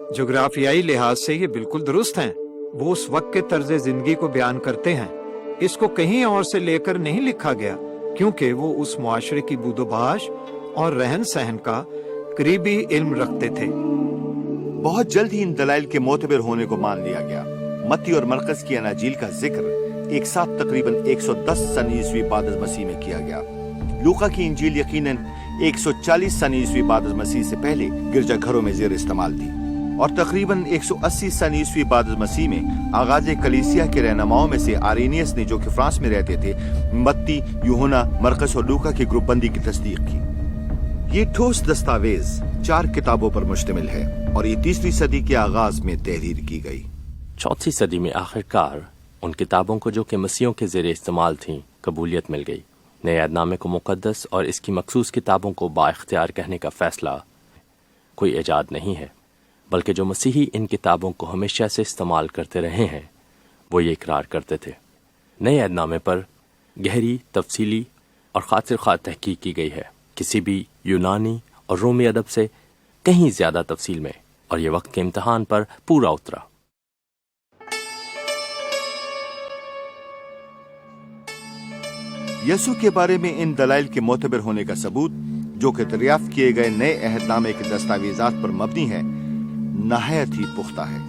जोग्राफियाई लिहाज से ये बिल्कुल दुरुस्त हैं। वो उस वक्त के तर्ज जिंदगी को बयान करते हैं। इसको कहीं और से लेकर नहीं लिखा गया, क्योंकि वो उस मुआशरे की बूदोबाश और रहन सहन का करीबी इल्म रखते थे। बहुत जल्द ही इन दलाइल के मोतबर होने को मान लिया गया। मत्ती और मरकस की अनाजील का जिक्र एक साथ तकरीबन 110 सन ईस्वी बाद मसीह में किया गया। लूका की इंजील यकीनन 140 सन ईस्वी बाद मसीह से पहले गिरजाघरों में ज़ेर इस्तेमाल थी और तकरीबन 180 सन ईस्वी बाद मसीह में आगाज कलीसिया के रहनुमाओं में से आरेनियस ने, जो कि फ्रांस में रहते थे, मत्ती, यूहन्ना, मरकस और लूका की ग्रुप बंदी की तस्दीक की। ये ठोस दस्तावेज 4 किताबों पर मुश्तमिल है और ये 3री सदी के आगाज में तहरीर की गई। 4वीं सदी में आखिरकार उन किताबों को जो कि मसीहों के ज़ेरे इस्तेमाल थीं कबूलियत मिल गई। नए अहदनामे को मुक़द्दस और इसकी मखसूस किताबों को बाइख्तियार कहने का फैसला कोई इजाद नहीं है, बल्कि जो मसीही इन किताबों को हमेशा से इस्तेमाल करते रहे हैं वो ये इकरार करते थे। नए अहदनामे पर गहरी, तफसीली और खातिर ख्वाह तहकीक की गई है, किसी भी यूनानी और रोमी अदब से कहीं ज़्यादा तफसील में, और ये वक्त के इम्तिहान पर पूरा उतरा। यसु के बारे में इन दलाइल के मोतबर होने का सबूत, जो कि दरियाफ्त किए गए नए अहदनामे के दस्तावेजात पर मबनी है, नहायत ही पुख्ता है।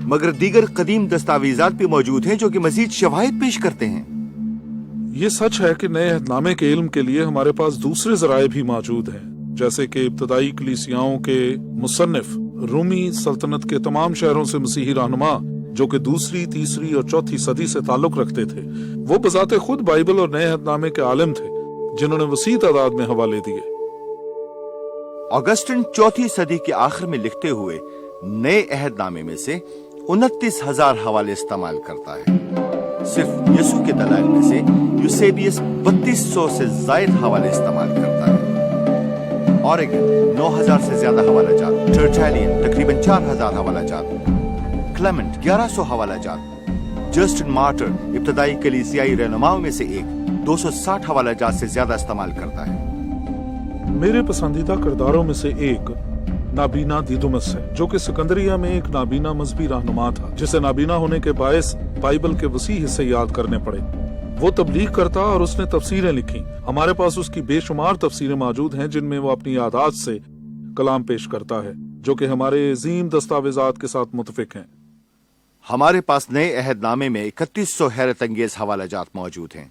मगर दीगर कदीम दस्तावेजात भी मौजूद हैं जो कि मजीद शवाहिद पेश करते हैं। ये सच है कि नए अहदनामे के इल्म के लिए हमारे पास दूसरे जराए भी मौजूद हैं, जैसे कि इब्तदाई कलीसियाओं के मुसन्निफ रूमी सल्तनत के तमाम शहरों से मसीही रहनुमा जो कि 2री, 3री और 4थी सदी से ताल्लुक रखते थे, वो बजाते खुद बाइबल और नए अहदनामे के आलिम थे, जिन्होंने वसी तादाद में हवाले दिए। ऑगस्टिन 4वीं सदी के आखिर में लिखते हुए नए अहदनामे में से 29,000 हवाले इस्तेमाल करता है। सिर्फ यसु के दलाइल में से यूसेबियस 3200 से जायद हवाले इस्तेमाल करता है। ऑरिगन 9,000 से ज्यादा हवाला जात, टर्टुलियन तकरीबन 4,000 हवाला जात, क्लेमेंट 1100 हवाला जात, जस्टिन मार्टर इब्तदाई कलीसियाई रहनुमाओं में से एक 260 हवाला जात से ज्यादा इस्तेमाल करता है। मेरे पसंदीदा किरदारों में से एक नाबीना दिदुमस है, जो कि सिकंदरिया में एक नाबीना मजहबी रहनुमा था, जिसे नाबीना होने के बायस बाइबल के वसी हिस्से याद करने पड़े। वो तबलीग करता और उसने तफसीरें लिखी। हमारे पास उसकी बेशुमार तफसीरें मौजूद हैं जिनमें वो अपनी यादात से कलाम पेश करता है, जो कि हमारे अजीम दस्तावेजात के साथ मुतफिक हैं। हमारे पास नए अहदनामे में 3100 हैरत अंगेज हवाला जात मौजूद हैं,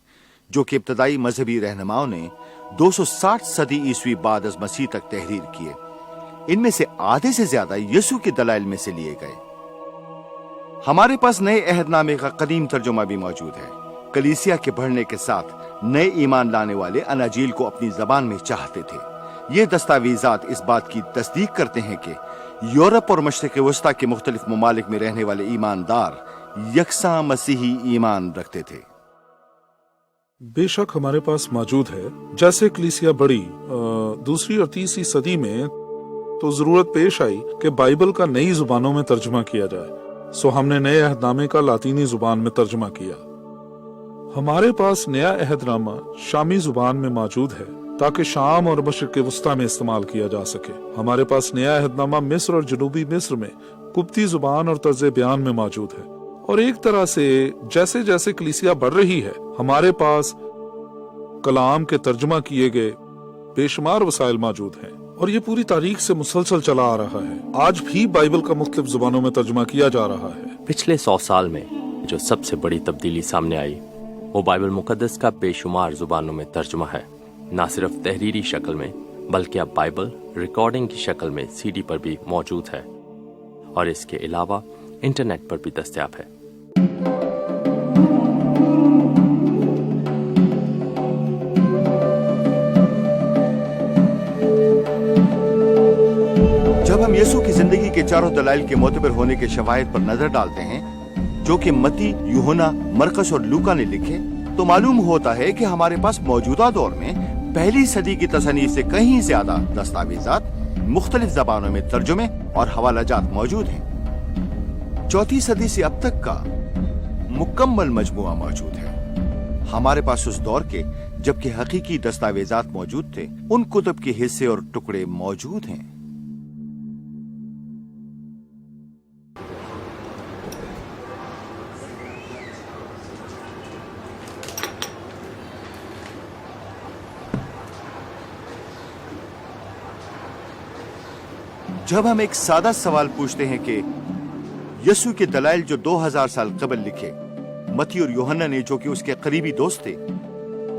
जो कि इब्तदाई मजहबी रहनुमाओं ने 260 सदी ईस्वी बाद अज़ मसीह तक तहरीर किए। इनमें से आधे से ज्यादा यसु के दलाइल में से लिए गए। हमारे पास नए अहदनामे का कदीम तर्जुमा भी मौजूद है। कलीसिया के बढ़ने के साथ नए ईमान लाने वाले अनाजील को अपनी जबान में चाहते थे। ये दस्तावेजात इस बात की तस्दीक करते हैं कि यूरोप और मशरिक़ वस्ता के मुख्तलिफ ममालिक में रहने वाले ईमानदार यकसा मसीही ईमान रखते थे। बेशक हमारे पास मौजूद है। जैसे कलीसिया बढ़ी 2री और 3री सदी में, तो जरूरत पेश आई कि बाइबल का नई जुबानों में तर्जुमा किया जाए। सो हमने नए अहदनामे का लातीनी जुबान में तर्जुमा किया। हमारे पास नया अहदनामा शामी जुबान में मौजूद है ताकि शाम और मशरिक़ वस्ता में इस्तेमाल किया जा सके। हमारे पास नया अहदनामा मिस्र और जनूबी मिस्र में कुप्ती जुबान और तर्ज बयान में मौजूद है। और एक तरह से जैसे जैसे कलीसिया बढ़ रही है, हमारे पास कलाम के तर्जुमा किए गए बेशुमार वसाइल मौजूद हैं, और ये पूरी तारीख से मुसलसल चला आ रहा है। आज भी बाइबल का मुख्तलिफ जुबानों में तर्जुमा किया जा रहा है। पिछले 100 साल में जो सबसे बड़ी तब्दीली सामने आई वो बाइबल मुकद्दस का बेशुमार जुबानों में तर्जुमा है। न सिर्फ तहरीरी शक्ल में, बल्कि अब बाइबल रिकॉर्डिंग की शक्ल में CD पर भी मौजूद है, और इसके अलावा इंटरनेट पर भी दस्तयाब है। जब हम यसु की जिंदगी के चारों दलाइल के मोतबर होने के शवाहिद पर नजर डालते हैं, जो कि मत्ती, यूहन्ना, मरकस और लूका ने लिखे, तो मालूम होता है कि हमारे पास मौजूदा दौर में पहली सदी की तसनीफ से कहीं ज्यादा दस्तावेजात, मुख्तलिफ जबानों में तर्जुमे और हवालाजात मौजूद हैं। 4वीं सदी से अब तक का मुकम्मल मजमुआ मौजूद है। हमारे पास उस दौर के जबकि हकीकी दस्तावेजात मौजूद थे, उन कुतुब के हिस्से और टुकड़े मौजूद हैं। जब हम एक सादा सवाल पूछते हैं कि यसु के दलाइल जो 2000 साल कबल लिखे, मत्ती और यूहन्ना ने जो कि उसके करीबी दोस्त थे,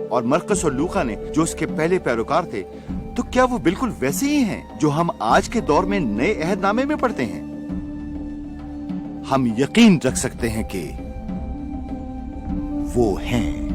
और मरकस और लूका ने जो उसके पहले पैरोकार थे, तो क्या वो बिल्कुल वैसे ही हैं जो हम आज के दौर में नए अहदनामे में पढ़ते हैं? हम यकीन रख सकते हैं कि वो हैं।